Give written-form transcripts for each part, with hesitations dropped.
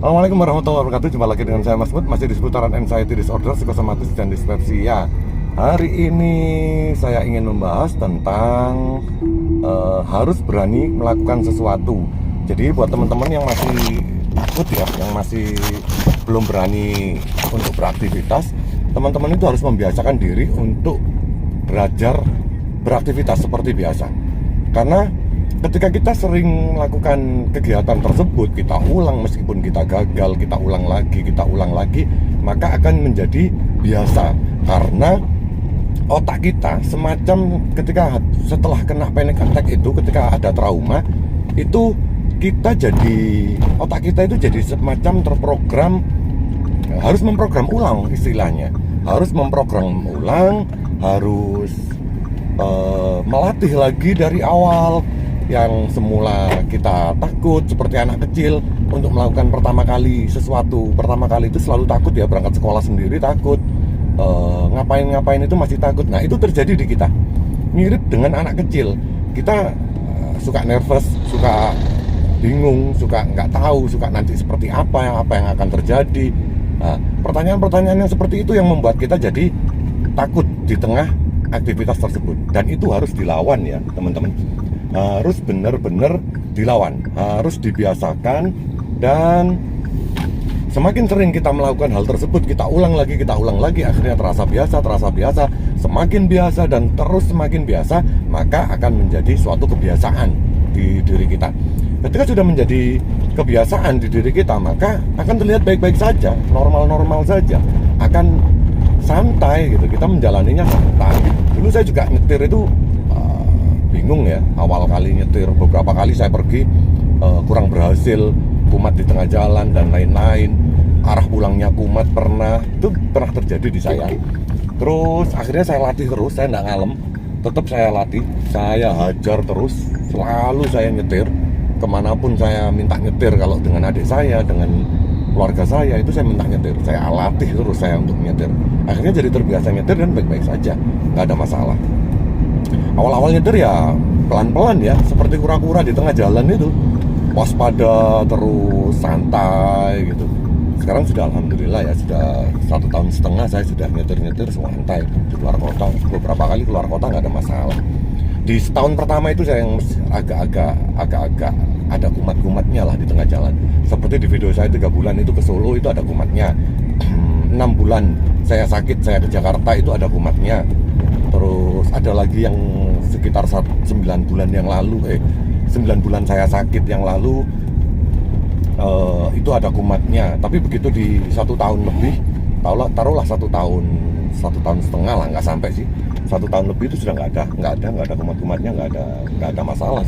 Assalamualaikum warahmatullahi wabarakatuh. Jumpa lagi dengan saya Mas Mut, masih di seputaran anxiety disorder, psikosomatis dan dispepsia. Hari ini saya ingin membahas tentang harus berani melakukan sesuatu. Jadi buat teman-teman yang masih takut ya, yang masih belum berani untuk beraktivitas, teman-teman itu harus membiasakan diri untuk belajar beraktivitas seperti biasa. Karena ketika kita sering melakukan kegiatan tersebut, kita ulang meskipun kita gagal, kita ulang lagi, maka akan menjadi biasa. Karena otak kita semacam ketika setelah kena panic attack itu, ketika ada trauma, itu kita jadi, otak kita itu jadi semacam terprogram, harus memprogram ulang istilahnya. Harus memprogram ulang, harus melatih lagi dari awal. Yang semula kita takut seperti anak kecil untuk melakukan pertama kali sesuatu. Pertama kali itu selalu takut ya, berangkat sekolah sendiri takut, ngapain-ngapain itu masih takut. Nah itu terjadi di kita, mirip dengan anak kecil. Kita suka nervous, suka bingung, suka nggak tahu, suka nanti seperti apa yang akan terjadi. Nah, pertanyaan-pertanyaan yang seperti itu yang membuat kita jadi takut di tengah aktivitas tersebut. Dan itu harus dilawan ya teman-teman. Harus benar-benar dilawan, harus dibiasakan. Dan semakin sering kita melakukan hal tersebut, kita ulang lagi, akhirnya terasa biasa, semakin biasa dan terus semakin biasa, maka akan menjadi suatu kebiasaan di diri kita. Ketika sudah menjadi kebiasaan di diri kita, maka akan terlihat baik-baik saja, normal-normal saja, akan santai gitu, kita menjalaninya santai. Dulu saya juga nyetir itu bingung ya, awal kali nyetir, beberapa kali saya pergi kurang berhasil, kumat di tengah jalan dan lain-lain, arah pulangnya kumat, pernah terjadi di saya. Terus akhirnya saya latih terus, saya nggak ngalem, tetap saya latih, saya hajar terus, selalu saya nyetir kemanapun saya minta nyetir. Kalau dengan adik saya, dengan keluarga saya, itu saya minta nyetir, saya latih terus saya untuk nyetir. Akhirnya jadi terbiasa nyetir dan baik-baik saja, nggak ada masalah. Awal-awal nyetir ya pelan-pelan ya, seperti kura-kura di tengah jalan itu, waspada terus, santai gitu. Sekarang sudah alhamdulillah ya, sudah 1,5 tahun saya sudah nyetir santai di luar kota. Beberapa kali keluar kota nggak ada masalah. Di setahun pertama itu saya yang agak-agak ada kumat-kumatnya lah di tengah jalan. Seperti di video saya 3 bulan itu ke Solo itu ada kumatnya. 6 bulan saya sakit, saya ke Jakarta itu ada kumatnya. Terus ada lagi yang sekitar 9 bulan yang lalu, 9 bulan saya sakit yang lalu, itu ada kumatnya. Tapi begitu di 1 tahun lebih, taruhlah 1 tahun, 1,5 tahun lah, nggak sampai sih, 1 tahun lebih itu sudah nggak ada kumat-kumatnya, nggak ada masalah,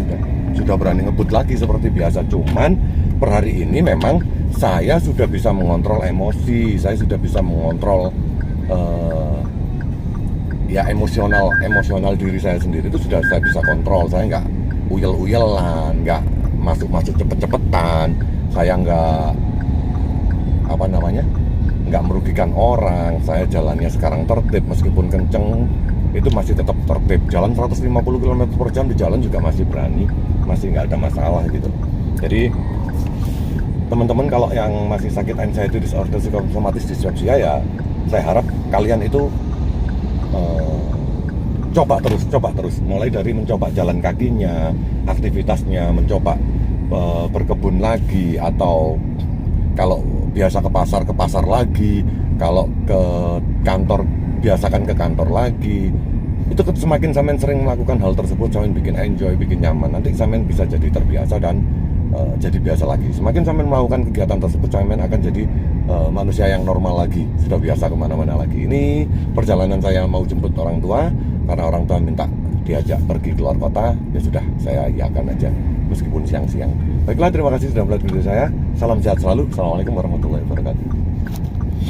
sudah berani ngebut lagi seperti biasa. Cuman per hari ini memang saya sudah bisa mengontrol emosi, saya sudah bisa mengontrol ya emosional diri saya sendiri itu sudah saya bisa kontrol. Saya nggak uyel-uyelan, nggak masuk cepet-cepetan, saya nggak nggak merugikan orang. Saya jalannya sekarang tertib, meskipun kenceng itu masih tetap tertib. Jalan 150 km per jam di jalan juga masih berani, masih nggak ada masalah gitu. Jadi teman-teman kalau yang masih sakit anxiety disorder, psikosomatis, dispepsia, ya saya harap kalian itu coba terus, mulai dari mencoba jalan kakinya, aktivitasnya, mencoba berkebun lagi, atau kalau biasa ke pasar lagi, kalau ke kantor biasakan ke kantor lagi. Itu semakin sampean sering melakukan hal tersebut, sampean bikin enjoy, bikin nyaman, nanti sampean bisa jadi terbiasa dan jadi biasa lagi. Semakin sampean melakukan kegiatan tersebut, sampean akan jadi manusia yang normal lagi, sudah biasa kemana-mana lagi. Ini perjalanan saya mau jemput orang tua, karena orang tua minta diajak pergi keluar kota, ya sudah, saya iakan aja meskipun siang-siang. Baiklah, terima kasih sudah melihat video saya. Salam sehat selalu. Assalamualaikum warahmatullahi wabarakatuh.